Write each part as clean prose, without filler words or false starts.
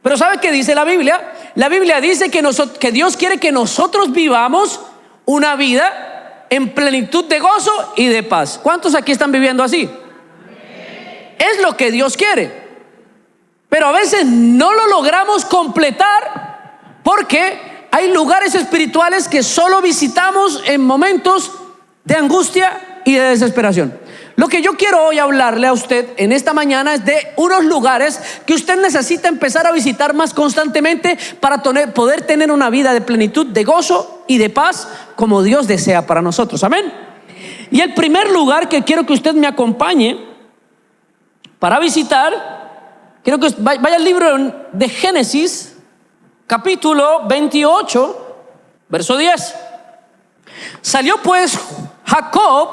Pero ¿sabe qué dice la Biblia? La Biblia dice que Dios quiere que nosotros vivamos una vida en plenitud de gozo y de paz. ¿Cuántos aquí están viviendo así? Es lo que Dios quiere. Pero a veces no lo logramos completar porque hay lugares espirituales que solo visitamos en momentos de angustia y de desesperación. Lo que yo quiero hoy hablarle a usted en esta mañana es de unos lugares que usted necesita empezar a visitar más constantemente para poder tener una vida de plenitud, de gozo y de paz como Dios desea para nosotros. Amén. Y el primer lugar que quiero que usted me acompañe para visitar, quiero que vaya al libro de Génesis, capítulo 28, verso 10. Salió pues Jacob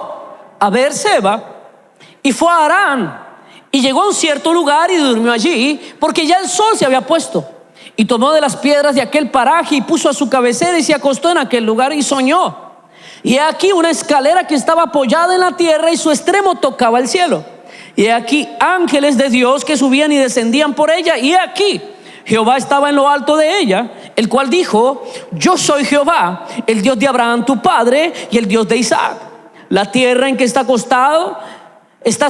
a Beerseba y fue a Harán, y llegó a un cierto lugar y durmió allí, porque ya el sol se había puesto. Y tomó de las piedras de aquel paraje y puso a su cabecera y se acostó en aquel lugar y soñó. Y he aquí una escalera que estaba apoyada en la tierra y su extremo tocaba el cielo. Y he aquí ángeles de Dios que subían y descendían por ella. Y he aquí Jehová estaba en lo alto de ella, el cual dijo: yo soy Jehová, el Dios de Abraham tu padre y el Dios de Isaac. La tierra en que estás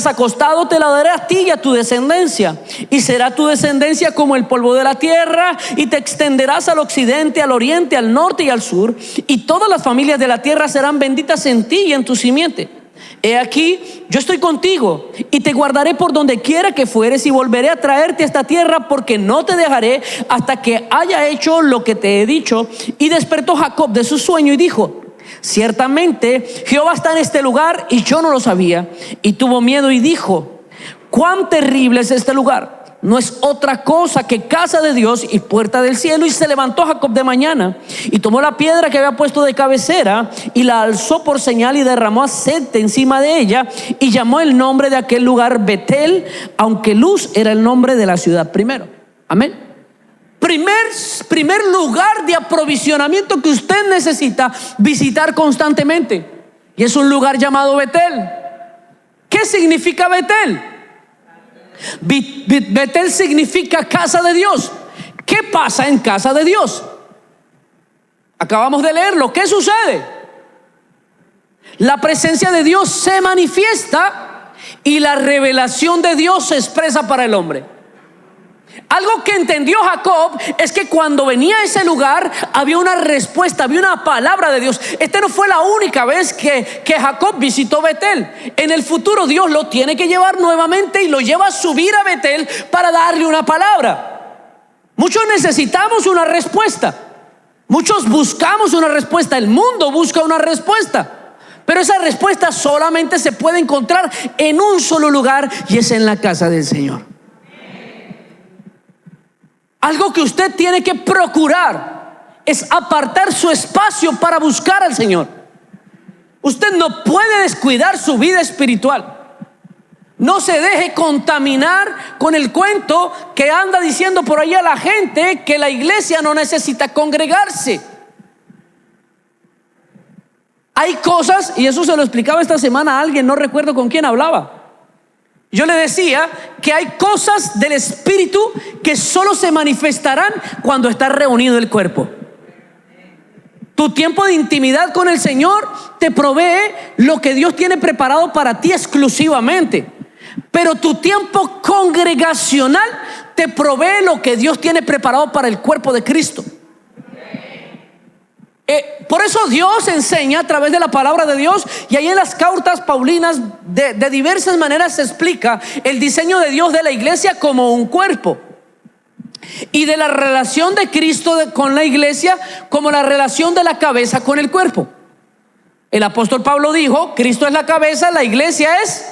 acostado te la daré a ti y a tu descendencia, y será tu descendencia como el polvo de la tierra, y te extenderás al occidente, al oriente, al norte y al sur, y todas las familias de la tierra serán benditas en ti y en tu simiente. He aquí, yo estoy contigo y te guardaré por donde quiera que fueres, y volveré a traerte a esta tierra, porque no te dejaré hasta que haya hecho lo que te he dicho. Y despertó Jacob de su sueño y dijo: ciertamente Jehová está en este lugar, y yo no lo sabía. Y tuvo miedo y dijo: cuán terrible es este lugar. No es otra cosa que casa de Dios y puerta del cielo. Y se levantó Jacob de mañana y tomó la piedra que había puesto de cabecera y la alzó por señal y derramó aceite encima de ella, y llamó el nombre de aquel lugar Betel, aunque Luz era el nombre de la ciudad primero. Amén. Primer lugar de aprovisionamiento que usted necesita visitar constantemente, y es un lugar llamado Betel. ¿Qué significa Betel? Betel significa casa de Dios. ¿Qué pasa en casa de Dios? Acabamos de leerlo. ¿Qué sucede? La presencia de Dios se manifiesta y la revelación de Dios se expresa para el hombre. Algo que entendió Jacob es que cuando venía a ese lugar había una respuesta, había una palabra de Dios. Esta no fue la única vez que Jacob visitó Betel. En el futuro Dios lo tiene que llevar nuevamente y lo lleva a subir a Betel para darle una palabra. Muchos necesitamos una respuesta. Muchos buscamos una respuesta. El mundo busca una respuesta. Pero esa respuesta solamente se puede encontrar en un solo lugar, y es en la casa del Señor. Algo que usted tiene que procurar es apartar su espacio para buscar al Señor. Usted no puede descuidar su vida espiritual. No se deje contaminar con el cuento que anda diciendo por ahí a la gente que la iglesia no necesita congregarse. Hay cosas, y eso se lo explicaba esta semana a alguien, no recuerdo con quién hablaba. Yo le decía que hay cosas del espíritu que solo se manifestarán cuando está reunido el cuerpo. Tu tiempo de intimidad con el Señor te provee lo que Dios tiene preparado para ti exclusivamente. Pero tu tiempo congregacional te provee lo que Dios tiene preparado para el cuerpo de Cristo. Por eso Dios enseña a través de la palabra de Dios, y ahí en las cartas paulinas de diversas maneras se explica el diseño de Dios de la iglesia como un cuerpo, y de la relación de Cristo con la iglesia como la relación de la cabeza con el cuerpo. El apóstol Pablo dijo: Cristo es la cabeza, la iglesia es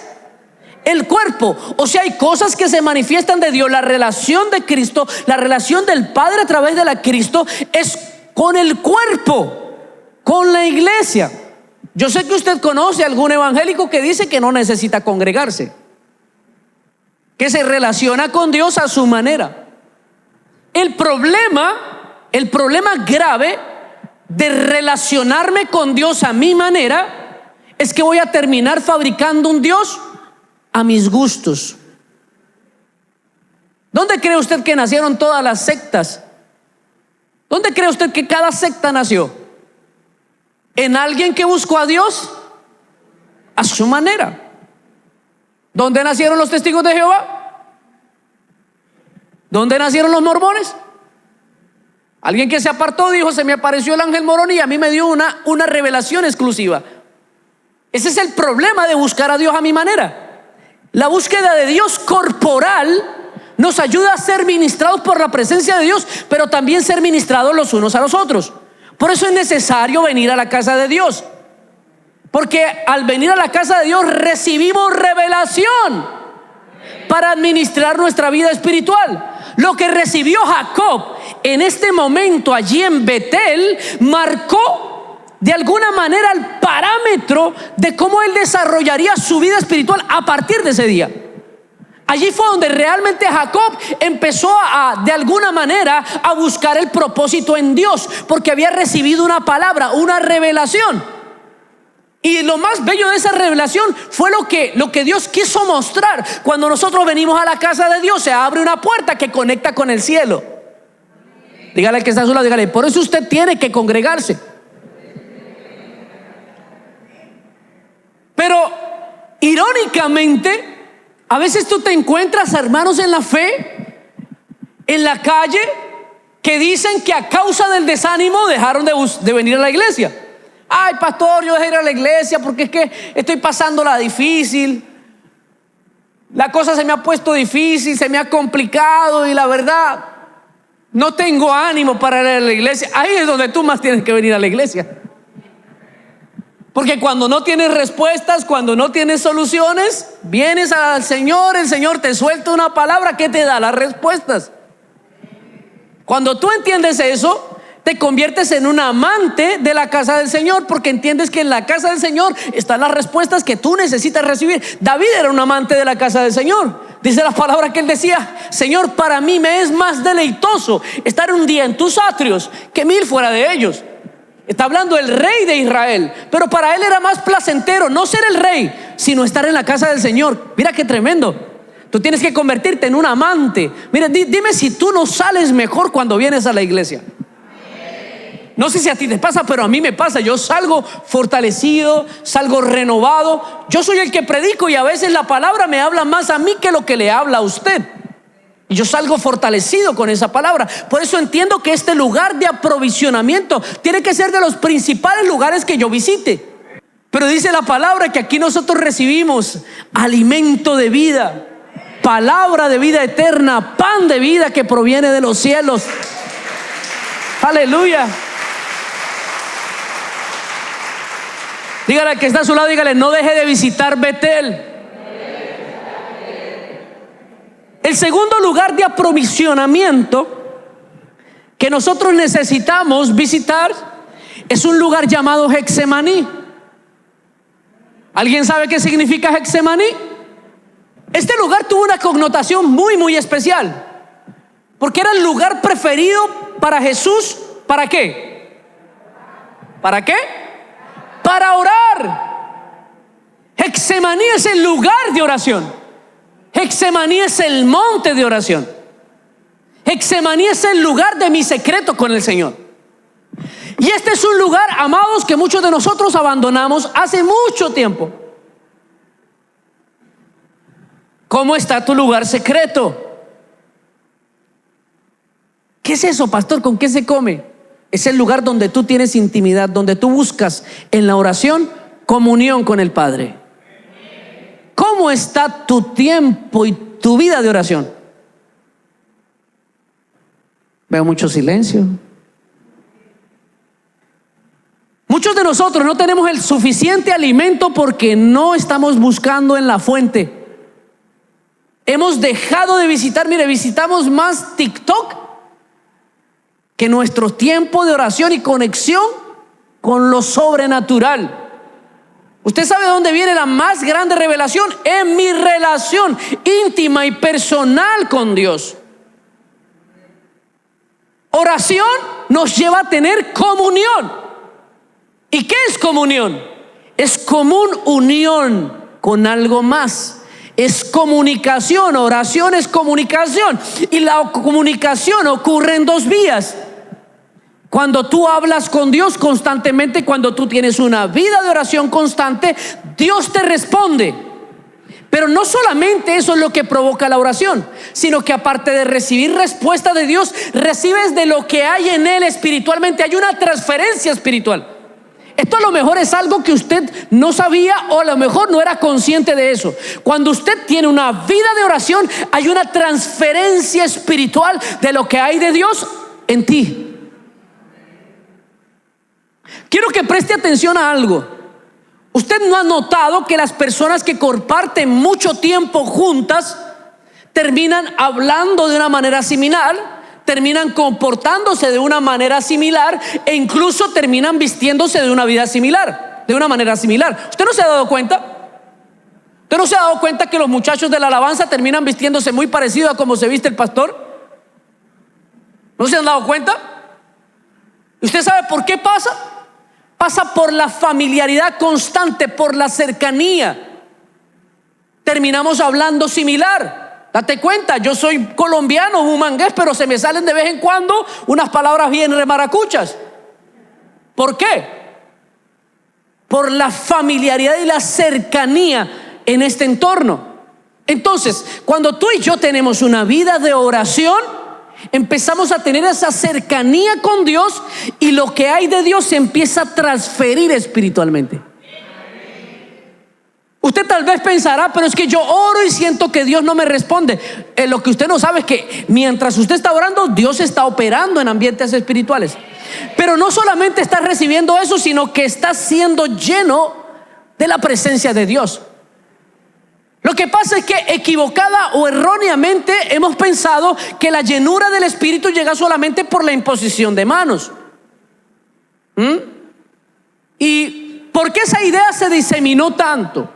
el cuerpo. O sea, hay cosas que se manifiestan de Dios. La relación de Cristo, la relación del Padre a través de la Cristo es con el cuerpo, con la iglesia. Yo sé que usted conoce a algún evangélico que dice que no necesita congregarse, que se relaciona con Dios a su manera. El problema grave de relacionarme con Dios a mi manera es que voy a terminar fabricando un Dios a mis gustos. ¿Dónde cree usted que nacieron todas las sectas? ¿Dónde cree usted que cada secta nació? ¿En alguien que buscó a Dios? A su manera. ¿Dónde nacieron los testigos de Jehová? ¿Dónde nacieron los mormones? Alguien que se apartó dijo: se me apareció el ángel morón y a mí me dio una revelación exclusiva. Ese es el problema de buscar a Dios a mi manera. La búsqueda de Dios corporal nos ayuda a ser ministrados por la presencia de Dios, pero también ser ministrados los unos a los otros. Por eso es necesario venir a la casa de Dios, porque al venir a la casa de Dios recibimos revelación para administrar nuestra vida espiritual. Lo que recibió Jacob en este momento allí en Betel marcó de alguna manera el parámetro de cómo él desarrollaría su vida espiritual a partir de ese día. Allí fue donde realmente Jacob empezó de alguna manera a buscar el propósito en Dios, porque había recibido una palabra, una revelación. Y lo más bello de esa revelación fue lo que Dios quiso mostrar. Cuando nosotros venimos a la casa de Dios, se abre una puerta que conecta con el cielo. Dígale al que está a su lado, dígale: por eso usted tiene que congregarse. Pero irónicamente, a veces tú te encuentras hermanos en la fe, en la calle, que dicen que a causa del desánimo dejaron de venir a la iglesia. Ay, pastor, yo dejé de ir a la iglesia porque es que estoy pasándola difícil. La cosa se me ha puesto difícil, se me ha complicado y la verdad no tengo ánimo para ir a la iglesia. Ahí es donde tú más tienes que venir a la iglesia. Porque cuando no tienes respuestas, cuando no tienes soluciones, vienes al Señor, el Señor te suelta una palabra que te da las respuestas. Cuando tú entiendes eso, te conviertes en un amante de la casa del Señor, porque entiendes que en la casa del Señor están las respuestas que tú necesitas recibir. David era un amante de la casa del Señor. Dice la palabra que él decía: Señor, para mí me es más deleitoso estar un día en tus atrios que 1000 fuera de ellos. Está hablando del rey de Israel, pero para él era más placentero no ser el rey, sino estar en la casa del Señor. Mira qué tremendo. Tú tienes que convertirte en un amante. Mira, dime si tú no sales mejor cuando vienes a la iglesia. No sé si a ti te pasa, pero a mí me pasa. Yo salgo fortalecido, salgo renovado. Yo soy el que predico y a veces la palabra me habla más a mí que lo que le habla a usted. Y yo salgo fortalecido con esa palabra. Por eso entiendo que este lugar de aprovisionamiento tiene que ser de los principales lugares que yo visite. Pero dice la palabra que aquí nosotros recibimos alimento de vida, palabra de vida eterna, pan de vida que proviene de los cielos. Aleluya. Dígale al que está a su lado, dígale: no deje de visitar Betel. El segundo lugar de aprovisionamiento que nosotros necesitamos visitar es un lugar llamado Getsemaní. ¿Alguien sabe qué significa Getsemaní? Este lugar tuvo una connotación muy especial, porque era el lugar preferido para Jesús. ¿Para qué? ¿Para qué? Para orar. Getsemaní es el lugar de oración. Getsemaní es el monte de oración. Getsemaní es el lugar de mi secreto con el Señor. Y este es un lugar, amados, que muchos de nosotros abandonamos hace mucho tiempo. ¿Cómo está tu lugar secreto? ¿Qué es eso, pastor? ¿Con qué se come? Es el lugar donde tú tienes intimidad, donde tú buscas en la oración comunión con el Padre. ¿Cómo está tu tiempo y tu vida de oración? Veo mucho silencio. Muchos de nosotros no tenemos el suficiente alimento porque no estamos buscando en la fuente. Hemos dejado de visitar, visitamos más TikTok que nuestro tiempo de oración y conexión con lo sobrenatural. ¿Usted sabe de dónde viene la más grande revelación? En mi relación íntima y personal con Dios. Oración nos lleva a tener comunión. ¿Y qué es comunión? Es común unión con algo más. es comunicación, oración es comunicación. Y la comunicación ocurre en dos vías. Cuando tú hablas con Dios constantemente, cuando tú tienes una vida de oración constante, Dios te responde. Pero no solamente eso es lo que provoca la oración, sino que aparte de recibir respuesta de Dios, recibes de lo que hay en Él espiritualmente. Hay una transferencia espiritual. Esto a lo mejor es algo que usted no sabía o a lo mejor no era consciente de eso. Cuando usted tiene una vida de oración, hay una transferencia espiritual de lo que hay de Dios en ti. Quiero que preste atención a algo. ¿Usted no ha notado que las personas que comparten mucho tiempo juntas terminan hablando de una manera similar, terminan comportándose de una manera similar e incluso terminan vistiéndose de una manera similar? ¿Usted no se ha dado cuenta? ¿Usted no se ha dado cuenta que los muchachos de la alabanza terminan vistiéndose muy parecido a como se viste el pastor? ¿No se han dado cuenta? ¿Usted sabe por qué pasa? Pasa por la familiaridad constante, por la cercanía. Terminamos hablando similar. Date cuenta, yo soy colombiano, bumangués, pero se me salen de vez en cuando unas palabras bien remaracuchas. ¿Por qué? Por la familiaridad y la cercanía en este entorno. Entonces, cuando tú y yo tenemos una vida de oración, empezamos a tener esa cercanía con Dios y lo que hay de Dios se empieza a transferir espiritualmente. Usted tal vez pensará, pero es que yo oro y siento que Dios no me responde. Lo que usted no sabe es que mientras usted está orando, Dios está operando en ambientes espirituales. Pero no solamente está recibiendo eso, sino que está siendo lleno de la presencia de Dios. Lo que pasa es que equivocada o erróneamente hemos pensado que la llenura del Espíritu llega solamente por la imposición de manos. ¿Y por qué esa idea se diseminó tanto?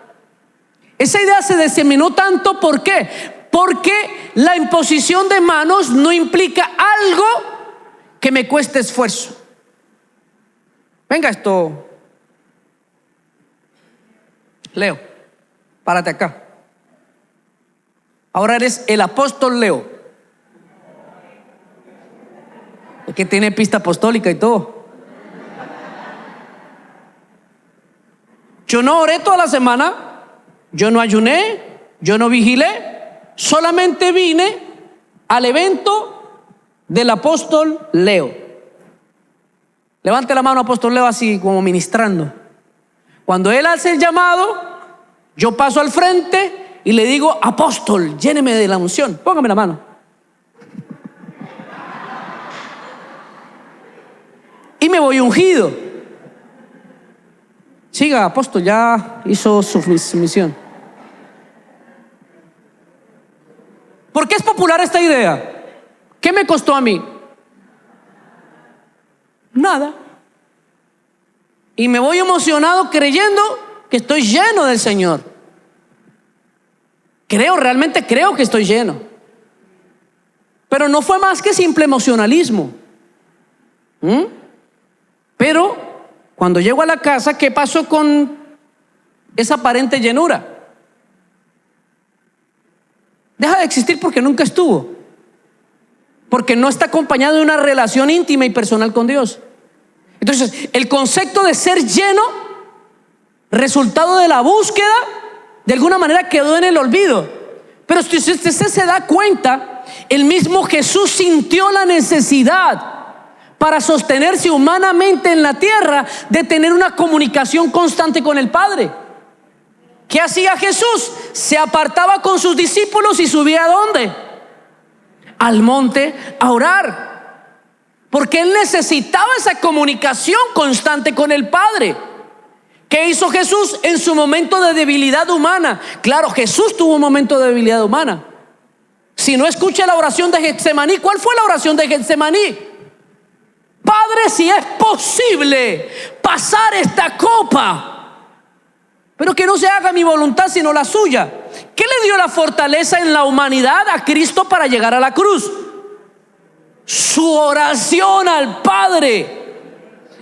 Esa idea se diseminó tanto, ¿por qué? Porque la imposición de manos no implica algo que me cueste esfuerzo. Venga esto, Leo, párate acá. Ahora eres el apóstol Leo, el que tiene pista apostólica y todo. Yo no oré toda la semana, yo no ayuné, yo no vigilé, solamente vine al evento del apóstol Leo. Levante la mano, apóstol Leo, así como ministrando. Cuando él hace el llamado, yo paso al frente y le digo: apóstol, lléneme de la unción. Póngame la mano. Y me voy ungido. Siga, apóstol, ya hizo su misión. ¿Por qué es popular esta idea? ¿Qué me costó a mí? Nada. Y me voy emocionado creyendo que estoy lleno del Señor. Realmente creo que estoy lleno. Pero no fue más que simple emocionalismo. Pero cuando llego a la casa, ¿qué pasó con esa aparente llenura? Deja de existir porque nunca estuvo. Porque no está acompañado de una relación íntima y personal con Dios. Entonces, el concepto de ser lleno, resultado de la búsqueda, de alguna manera quedó en el olvido. Pero si usted se da cuenta, el mismo Jesús sintió la necesidad para sostenerse humanamente en la tierra de tener una comunicación constante con el Padre. ¿Qué hacía Jesús? Se apartaba con sus discípulos y subía ¿a dónde? Al monte a orar, porque él necesitaba esa comunicación constante con el Padre. ¿Qué hizo Jesús en su momento de debilidad humana? Claro, Jesús tuvo un momento de debilidad humana. Si no, escucha la oración de Getsemaní. ¿Cuál fue la oración de Getsemaní? Padre, si es posible, pasar esta copa, pero que no se haga mi voluntad sino la suya. ¿Qué le dio la fortaleza en la humanidad a Cristo para llegar a la cruz? Su oración al Padre.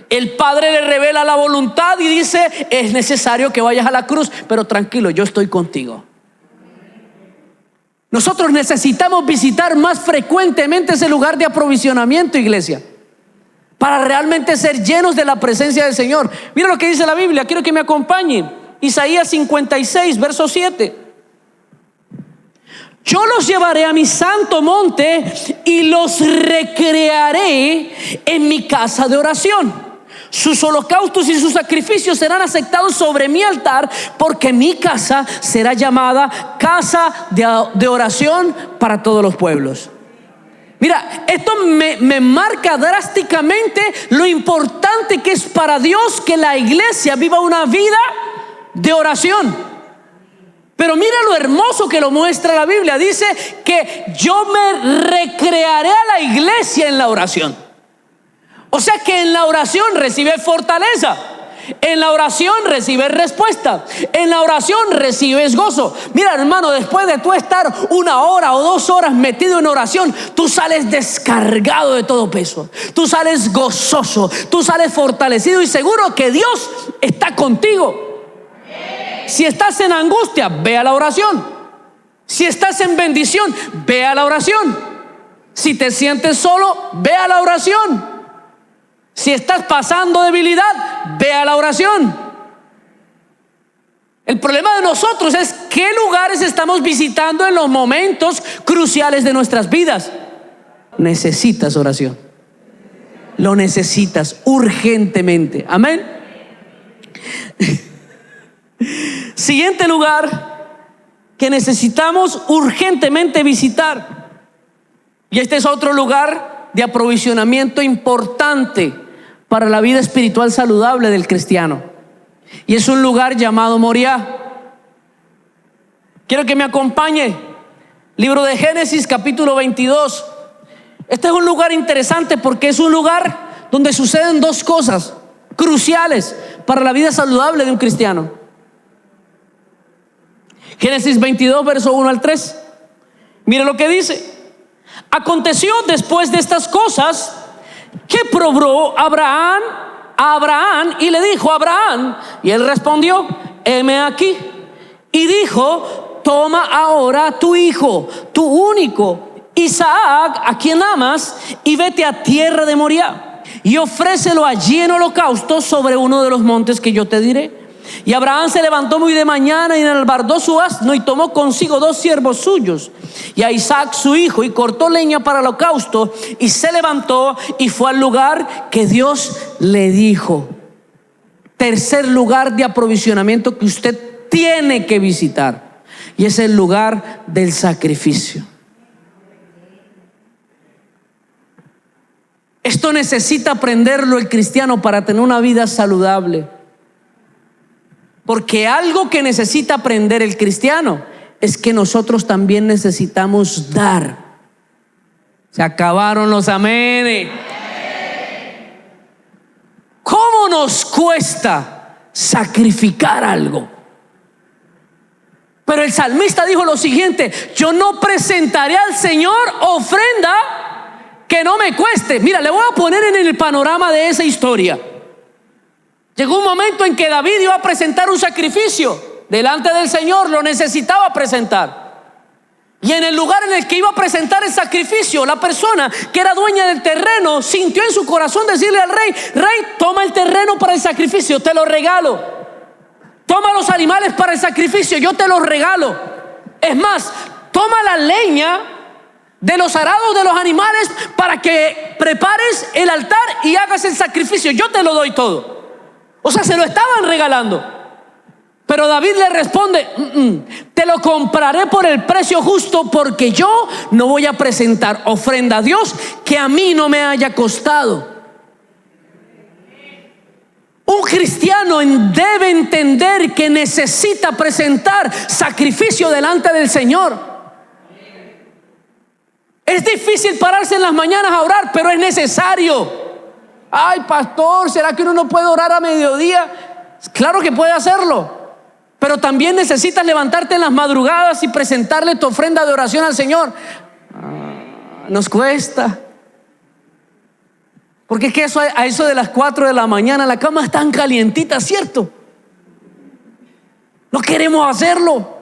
El Padre le revela la voluntad y dice: es necesario que vayas a la cruz, pero tranquilo, yo estoy contigo. Nosotros necesitamos visitar más frecuentemente ese lugar de aprovisionamiento, iglesia, para realmente ser llenos de la presencia del Señor. Mira lo que dice la Biblia, quiero que me acompañe. Isaías 56, verso 7. Yo los llevaré a mi santo monte y los recrearé en mi casa de oración. Sus holocaustos y sus sacrificios serán aceptados sobre mi altar, porque mi casa será llamada casa de oración para todos los pueblos. Mira, esto me marca drásticamente lo importante que es para Dios que la iglesia viva una vida de oración. Pero mira lo hermoso que lo muestra la Biblia. Dice que yo me recrearé a la iglesia en la oración. O sea que en la oración recibes fortaleza, en la oración recibes respuesta, en la oración recibes gozo. Mira, hermano, después de tú estar 1 hora o 2 horas metido en oración, tú sales descargado de todo peso, tú sales gozoso, tú sales fortalecido y seguro que Dios está contigo. Si estás en angustia, ve a la oración. Si estás en bendición, ve a la oración. Si te sientes solo, ve a la oración. Si estás pasando debilidad, ve a la oración. El problema de nosotros es qué lugares estamos visitando en los momentos cruciales de nuestras vidas. Necesitas oración. Lo necesitas urgentemente. Amén. Siguiente lugar que necesitamos urgentemente visitar. Y este es otro lugar de aprovisionamiento importante para la vida espiritual saludable del cristiano. Y es un lugar llamado Moriah. Quiero que me acompañe. Libro de Génesis, capítulo 22. Este es un lugar interesante porque es un lugar donde suceden 2 cosas cruciales para la vida saludable de un cristiano. Génesis 22, verso 1 al 3. Mire lo que dice. Aconteció después de estas cosas que probó a Abraham y le dijo a Abraham, y él respondió, heme aquí. Y dijo, toma ahora tu hijo, tu único, Isaac, a quien amas, y vete a tierra de Moriah, y ofrécelo allí en holocausto sobre uno de los montes que yo te diré. Y Abraham se levantó muy de mañana y enalbardó su asno y tomó consigo 2 siervos suyos y a Isaac su hijo, y cortó leña para el holocausto, y se levantó y fue al lugar que Dios le dijo. Tercer lugar de aprovisionamiento que usted tiene que visitar, y es el lugar del sacrificio. Esto necesita aprenderlo el cristiano para tener una vida saludable. Porque algo que necesita aprender el cristiano es que nosotros también necesitamos dar. Se acabaron los amenes. ¿Cómo nos cuesta sacrificar algo? Pero el salmista dijo lo siguiente: yo no presentaré al Señor ofrenda que no me cueste. Mira, le voy a poner en el panorama de esa historia. Llegó un momento en que David iba a presentar un sacrificio delante del Señor, lo necesitaba presentar. Y en el lugar en el que iba a presentar el sacrificio, la persona que era dueña del terreno sintió en su corazón decirle al rey: rey, toma el terreno para el sacrificio, te lo regalo. Toma los animales para el sacrificio, yo te los regalo. Es más, toma la leña de los arados de los animales para que prepares el altar y hagas el sacrificio, yo te lo doy todo. O sea, se lo estaban regalando. Pero David le responde: te lo compraré por el precio justo, porque yo no voy a presentar ofrenda a Dios que a mí no me haya costado. Un cristiano debe entender que necesita presentar sacrificio delante del Señor. Es difícil pararse en las mañanas a orar, pero es necesario. Ay, pastor, ¿será que uno no puede orar a mediodía? Claro que puede hacerlo, pero también necesitas levantarte en las madrugadas y presentarle tu ofrenda de oración al Señor. Nos cuesta. Porque es que a eso de las 4 de la mañana la cama es tan calientita, ¿cierto? No queremos hacerlo.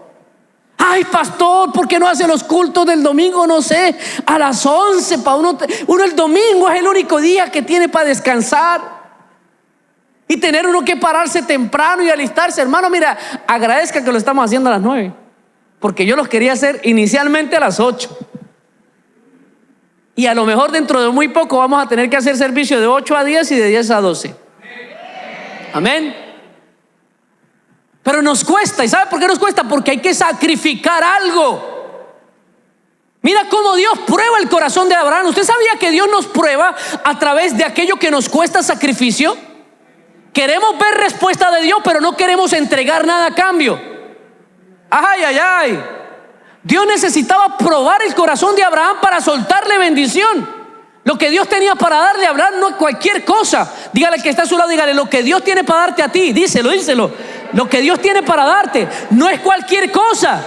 Ay, pastor, ¿por qué no hace los cultos del domingo, no sé, a las 11? Para uno el domingo es el único día que tiene para descansar. Y tener uno que pararse temprano y alistarse. Hermano, mira, agradezca que lo estamos haciendo a las 9. Porque yo los quería hacer inicialmente a las 8. Y a lo mejor dentro de muy poco vamos a tener que hacer servicio de 8 a 10 y de 10 a 12. Amén. Pero nos cuesta. ¿Y sabe por qué nos cuesta? Porque hay que sacrificar algo. Mira cómo Dios prueba el corazón de Abraham. ¿Usted sabía que Dios nos prueba a través de aquello que nos cuesta sacrificio? Queremos ver respuesta de Dios, pero no queremos entregar nada a cambio. Ay, ay, ay. Dios necesitaba probar el corazón de Abraham para soltarle bendición. Lo que Dios tenía para darle a Abraham no es cualquier cosa. Dígale al que está a su lado, dígale: lo que Dios tiene para darte a ti. Díselo, díselo. Lo que Dios tiene para darte no es cualquier cosa,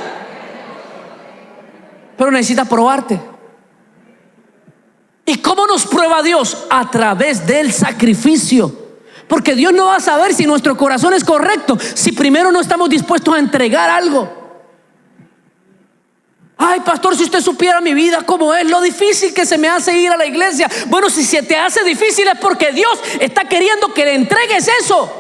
pero necesita probarte. ¿Y cómo nos prueba Dios? A través del sacrificio. Porque Dios no va a saber si nuestro corazón es correcto si primero no estamos dispuestos a entregar algo. Ay, pastor, si usted supiera mi vida cómo es, lo difícil que se me hace ir a la iglesia. Bueno, si se te hace difícil es porque Dios está queriendo que le entregues eso.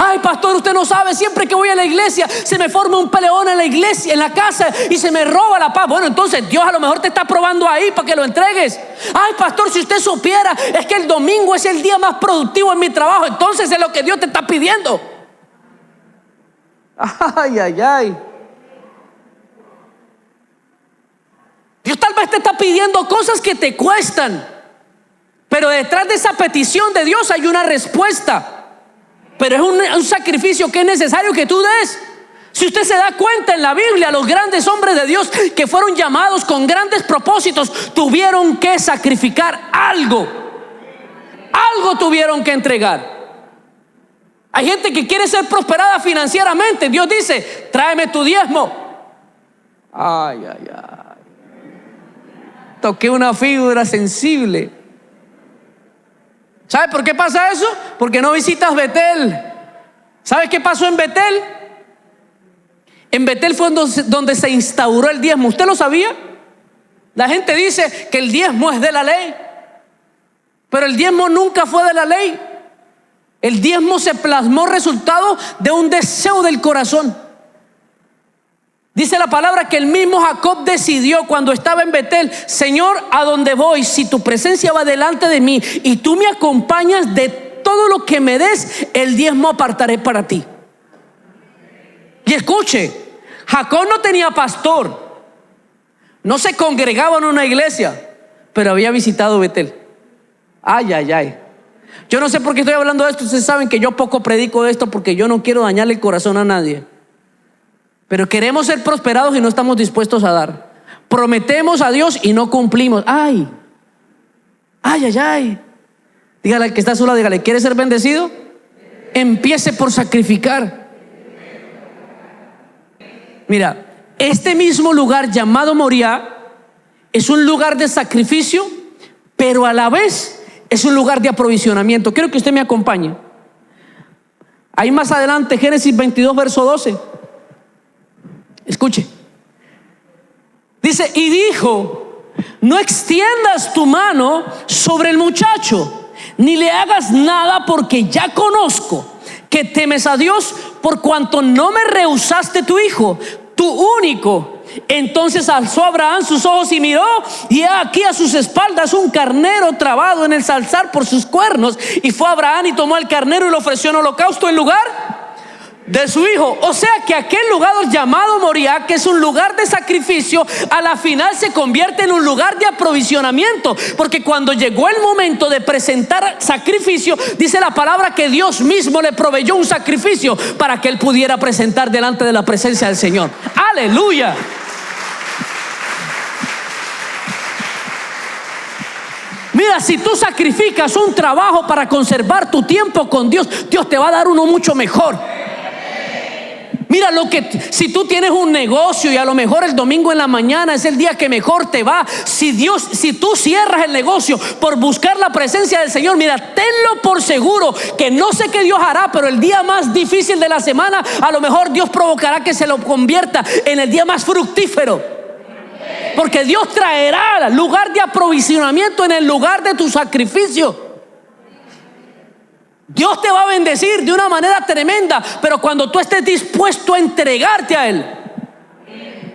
Ay, pastor, usted no sabe, siempre que voy a la iglesia se me forma un peleón en la iglesia, en la casa, y se me roba la paz. Bueno, entonces Dios a lo mejor te está probando ahí para que lo entregues. Ay, pastor, si usted supiera, es que el domingo es el día más productivo en mi trabajo. Entonces es lo que Dios te está pidiendo. Ay, ay, ay. Dios tal vez te está pidiendo cosas que te cuestan, pero detrás de esa petición de Dios hay una respuesta. Pero es un sacrificio que es necesario que tú des. Si usted se da cuenta en la Biblia, los grandes hombres de Dios que fueron llamados con grandes propósitos tuvieron que sacrificar algo. Algo tuvieron que entregar. Hay gente que quiere ser prosperada financieramente. Dios dice: tráeme tu diezmo. Ay, ay, ay. Toqué una fibra sensible. ¿Sabe por qué pasa eso? Porque no visitas Betel. ¿Sabe qué pasó en Betel? En Betel fue donde se instauró el diezmo. ¿Usted lo sabía? La gente dice que el diezmo es de la ley, pero el diezmo nunca fue de la ley. El diezmo se plasmó resultado de un deseo del corazón. Dice la palabra que el mismo Jacob decidió cuando estaba en Betel: Señor, a donde voy, si tu presencia va delante de mí y tú me acompañas, de todo lo que me des, el diezmo apartaré para ti. Y escuche, Jacob no tenía pastor, no se congregaba en una iglesia, pero había visitado Betel. Ay, ay, ay. Yo no sé por qué estoy hablando de esto. Ustedes saben que yo poco predico de esto porque yo no quiero dañarle el corazón a nadie. Pero queremos ser prosperados y no estamos dispuestos a dar. Prometemos a Dios y no cumplimos. Ay, ay, ay, ay. Dígale al que está a su lado, dígale: ¿quiere ser bendecido? Empiece por sacrificar. Mira, este mismo lugar llamado Moriah es un lugar de sacrificio, pero a la vez es un lugar de aprovisionamiento. Quiero que usted me acompañe. Ahí más adelante, Génesis 22, verso 12. Escuche. Dice: y dijo: no extiendas tu mano sobre el muchacho, ni le hagas nada, porque ya conozco que temes a Dios, por cuanto no me rehusaste tu hijo, tu único. Entonces alzó Abraham sus ojos y miró, y aquí a sus espaldas un carnero trabado en el zarzal por sus cuernos. Y fue Abraham y tomó el carnero y lo ofreció en holocausto en lugar de su hijo. O sea que aquel lugar llamado Moriah, que es un lugar de sacrificio, a la final se convierte en un lugar de aprovisionamiento. Porque cuando llegó el momento de presentar sacrificio, dice la palabra que Dios mismo le proveyó un sacrificio para que él pudiera presentar delante de la presencia del Señor. Aleluya. Mira, si tú sacrificas un trabajo para conservar tu tiempo con Dios, Dios te va a dar uno mucho mejor. Mira si tú tienes un negocio y a lo mejor el domingo en la mañana es el día que mejor te va, si tú cierras el negocio por buscar la presencia del Señor, mira, tenlo por seguro que no sé qué Dios hará, pero el día más difícil de la semana, a lo mejor Dios provocará que se lo convierta en el día más fructífero. Porque Dios traerá lugar de aprovisionamiento en el lugar de tu sacrificio. Dios te va a bendecir de una manera tremenda, pero cuando tú estés dispuesto a entregarte a Él.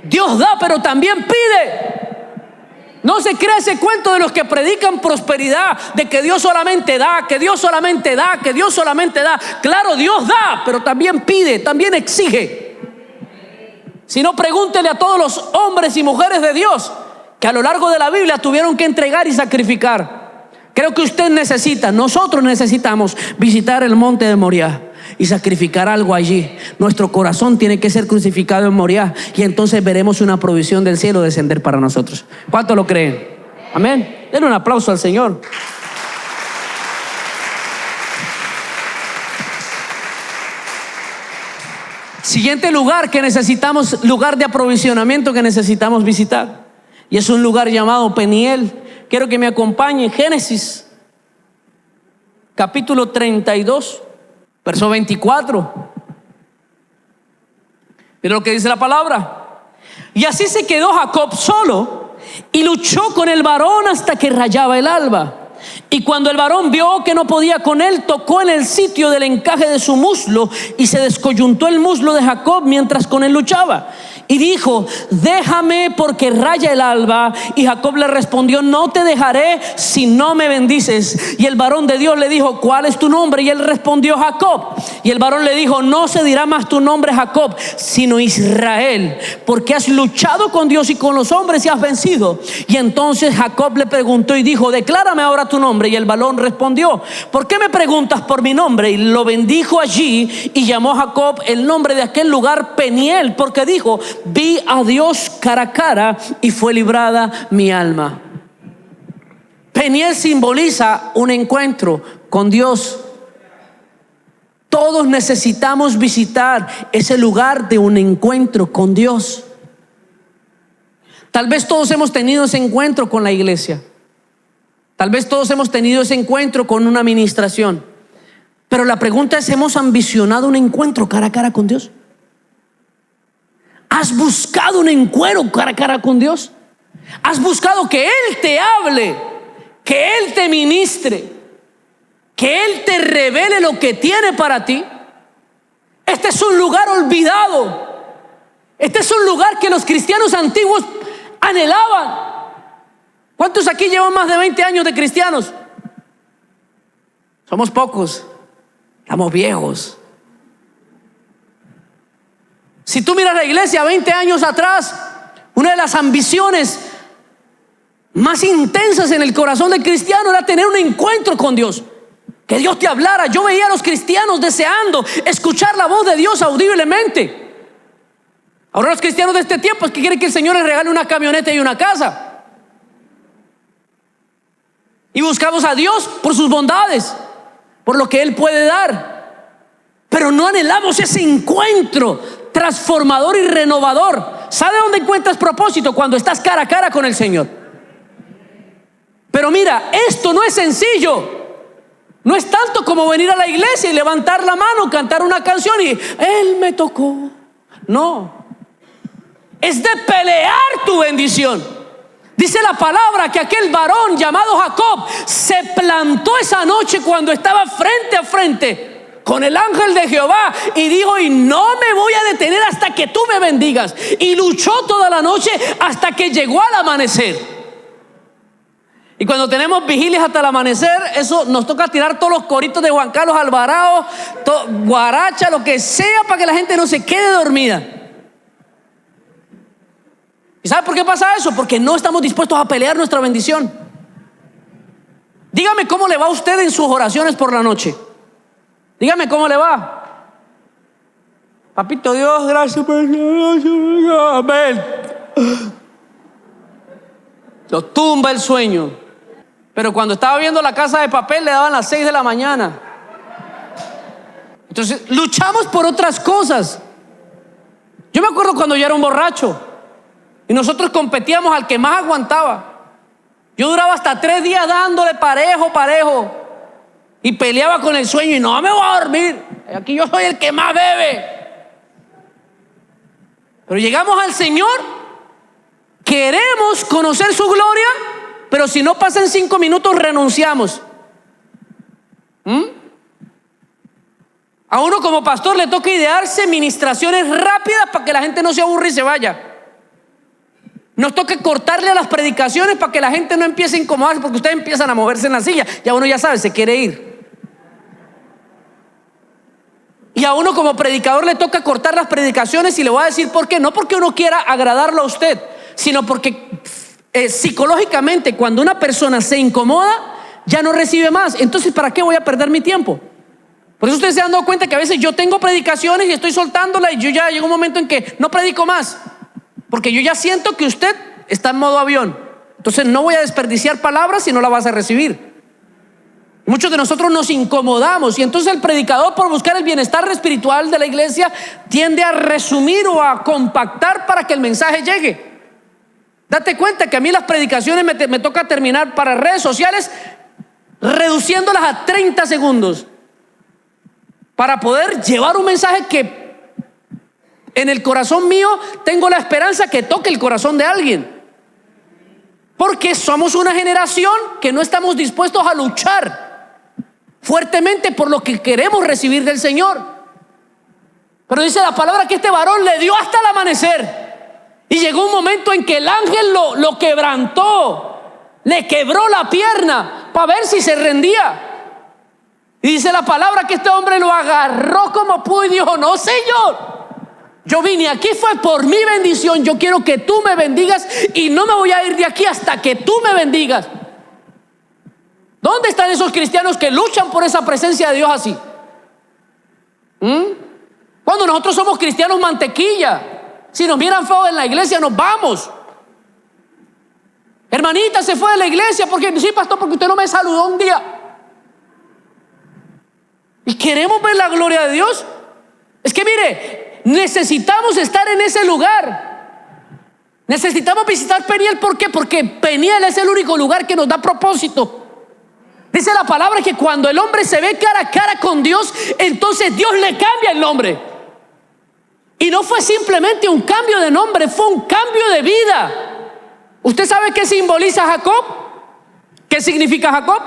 Dios da, pero también pide. No se crea ese cuento de los que predican prosperidad, de que Dios solamente da, que Dios solamente da, que Dios solamente da. Claro, Dios da, pero también pide, también exige. Si no, pregúntele a todos los hombres y mujeres de Dios que a lo largo de la Biblia tuvieron que entregar y sacrificar. Creo que nosotros necesitamos visitar el monte de Moriah y sacrificar algo allí. Nuestro corazón tiene que ser crucificado en Moriah y entonces veremos una provisión del cielo descender para nosotros. ¿Cuánto lo creen? Amén. Denle un aplauso al Señor. Siguiente lugar lugar de aprovisionamiento que necesitamos visitar, y es un lugar llamado Peniel. Quiero que me acompañe. Génesis capítulo 32, verso 24. Mira lo que dice la palabra. Y así se quedó Jacob solo y luchó con el varón hasta que rayaba el alba. Y cuando el varón vio que no podía con él, tocó en el sitio del encaje de su muslo y se descoyuntó el muslo de Jacob mientras con él luchaba. Y dijo: déjame porque raya el alba. Y Jacob le respondió: no te dejaré si no me bendices. Y el varón de Dios le dijo: ¿cuál es tu nombre? Y él respondió: Jacob. Y el varón le dijo: no se dirá más tu nombre Jacob, sino Israel, porque has luchado con Dios y con los hombres y has vencido. Y entonces Jacob le preguntó y dijo: declárame ahora tu nombre. Y el varón respondió: ¿por qué me preguntas por mi nombre? Y lo bendijo allí y llamó Jacob el nombre de aquel lugar Peniel, porque dijo: vi a Dios cara a cara y fue librada mi alma. Peniel simboliza un encuentro con Dios. Todos necesitamos visitar ese lugar de un encuentro con Dios. Tal vez todos hemos tenido ese encuentro con la iglesia. Tal vez todos hemos tenido ese encuentro con una administración. Pero la pregunta es: ¿hemos ambicionado un encuentro cara a cara con Dios? ¿Has buscado un encuentro cara a cara con Dios? ¿Has buscado que Él te hable, que Él te ministre, que Él te revele lo que tiene para ti? Este es un lugar olvidado. Este es un lugar que los cristianos antiguos anhelaban. ¿Cuántos aquí llevan más de 20 años de cristianos? Somos pocos. Estamos viejos. Si tú miras la iglesia 20 años atrás, una de las ambiciones más intensas en el corazón del cristiano era tener un encuentro con Dios. Que Dios te hablara. Yo veía a los cristianos deseando escuchar la voz de Dios audiblemente. Ahora los cristianos de este tiempo es que quieren que el Señor les regale una camioneta y una casa. Y buscamos a Dios por sus bondades, por lo que Él puede dar. Pero no anhelamos ese encuentro transformador y renovador. ¿Sabe dónde encuentras propósito? Cuando estás cara a cara con el Señor. Pero mira, esto no es sencillo. No es tanto como venir a la iglesia y levantar la mano, cantar una canción y Él me tocó. No. Es de pelear tu bendición. Dice la palabra que aquel varón llamado Jacob se plantó esa noche cuando estaba frente a frente con el ángel de Jehová y dijo: y no me voy a detener hasta que tú me bendigas. Y luchó toda la noche hasta que llegó al amanecer. Y cuando tenemos vigilias hasta el amanecer, eso nos toca tirar todos los coritos de Juan Carlos Alvarado, guaracha, lo que sea, para que la gente no se quede dormida. ¿Y sabe por qué pasa eso? Porque no estamos dispuestos a pelear nuestra bendición. Dígame cómo le va a usted en sus oraciones por la noche. Dígame cómo le va. Papito Dios, gracias por eso. Amén. Lo tumba el sueño. Pero cuando estaba viendo La Casa de Papel le daban las 6 de la mañana. Entonces luchamos por otras cosas. Yo me acuerdo cuando yo era un borracho y nosotros competíamos al que más aguantaba. Yo duraba hasta 3 días dándole parejo y peleaba con el sueño y no me voy a dormir. Aquí yo soy el que más bebe. Pero llegamos al Señor, queremos conocer su gloria, pero si no pasan 5 minutos renunciamos. A uno como pastor le toca idearse ministraciones rápidas para que la gente no se aburra y se vaya. Nos toca cortarle a las predicaciones para que la gente no empiece a incomodarse, porque ustedes empiezan a moverse en la silla. Ya uno ya sabe, se quiere ir. Y a uno como predicador le toca cortar las predicaciones, y le voy a decir por qué. No porque uno quiera agradarlo a usted, sino porque psicológicamente cuando una persona se incomoda ya no recibe más. Entonces, ¿para qué voy a perder mi tiempo? Por eso ustedes se han dado cuenta que a veces yo tengo predicaciones y estoy soltándola y yo ya llega un momento en que no predico más, porque yo ya siento que usted está en modo avión. Entonces no voy a desperdiciar palabras si no la vas a recibir. Muchos de nosotros nos incomodamos, y entonces el predicador, por buscar el bienestar espiritual de la iglesia, tiende a resumir o a compactar para que el mensaje llegue. Date cuenta que a mí las predicaciones me toca terminar para redes sociales reduciéndolas a 30 segundos para poder llevar un mensaje que en el corazón mío tengo la esperanza que toque el corazón de alguien. Porque somos una generación que no estamos dispuestos a luchar fuertemente por lo que queremos recibir del Señor. Pero dice la palabra que este varón le dio hasta el amanecer, y llegó un momento en que el ángel lo quebrantó, le quebró la pierna para ver si se rendía. Y dice la palabra que este hombre lo agarró como pudo y dijo: no, Señor, yo vine aquí fue por mi bendición. Yo quiero que tú me bendigas y no me voy a ir de aquí hasta que tú me bendigas. ¿Dónde están esos cristianos que luchan por esa presencia de Dios así? Cuando nosotros somos cristianos mantequilla, si nos miran feo en la iglesia nos vamos. Hermanita se fue de la iglesia porque sí, pastor, porque usted no me saludó un día. Y queremos ver la gloria de Dios. Es que mire, necesitamos estar en ese lugar. Necesitamos visitar Peniel. ¿Por qué? Porque Peniel es el único lugar que nos da propósito. Dice la palabra que cuando el hombre se ve cara a cara con Dios, entonces Dios le cambia el nombre. Y no fue simplemente un cambio de nombre, fue un cambio de vida. ¿Usted sabe qué simboliza Jacob? ¿Qué significa Jacob?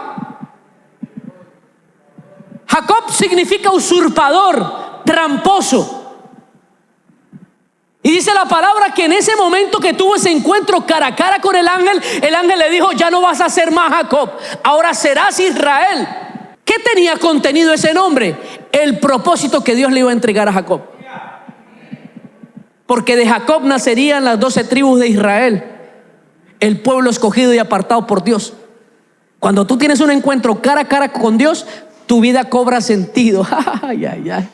Jacob significa usurpador, tramposo. Y dice la palabra que en ese momento que tuvo ese encuentro cara a cara con el ángel le dijo: ya no vas a ser más Jacob, ahora serás Israel. ¿Qué tenía contenido ese nombre? El propósito que Dios le iba a entregar a Jacob. Porque de Jacob nacerían las 12 tribus de Israel, el pueblo escogido y apartado por Dios. Cuando tú tienes un encuentro cara a cara con Dios, tu vida cobra sentido. Ay, ay, ay.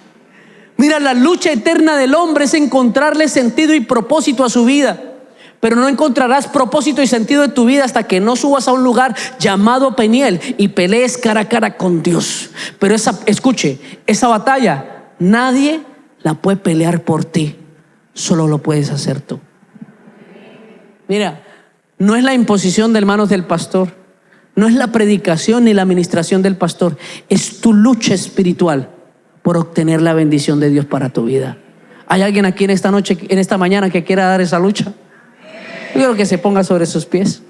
Mira, la lucha eterna del hombre es encontrarle sentido y propósito a su vida. Pero no encontrarás propósito y sentido de tu vida hasta que no subas a un lugar llamado Peniel y pelees cara a cara con Dios. Pero escuche, esa batalla nadie la puede pelear por ti, solo lo puedes hacer tú. Mira, no es la imposición de manos del pastor, no es la predicación ni la administración del pastor, es tu lucha espiritual por obtener la bendición de Dios para tu vida. ¿Hay alguien aquí en esta noche, en esta mañana, que quiera dar esa lucha? Yo quiero que se ponga sobre sus pies.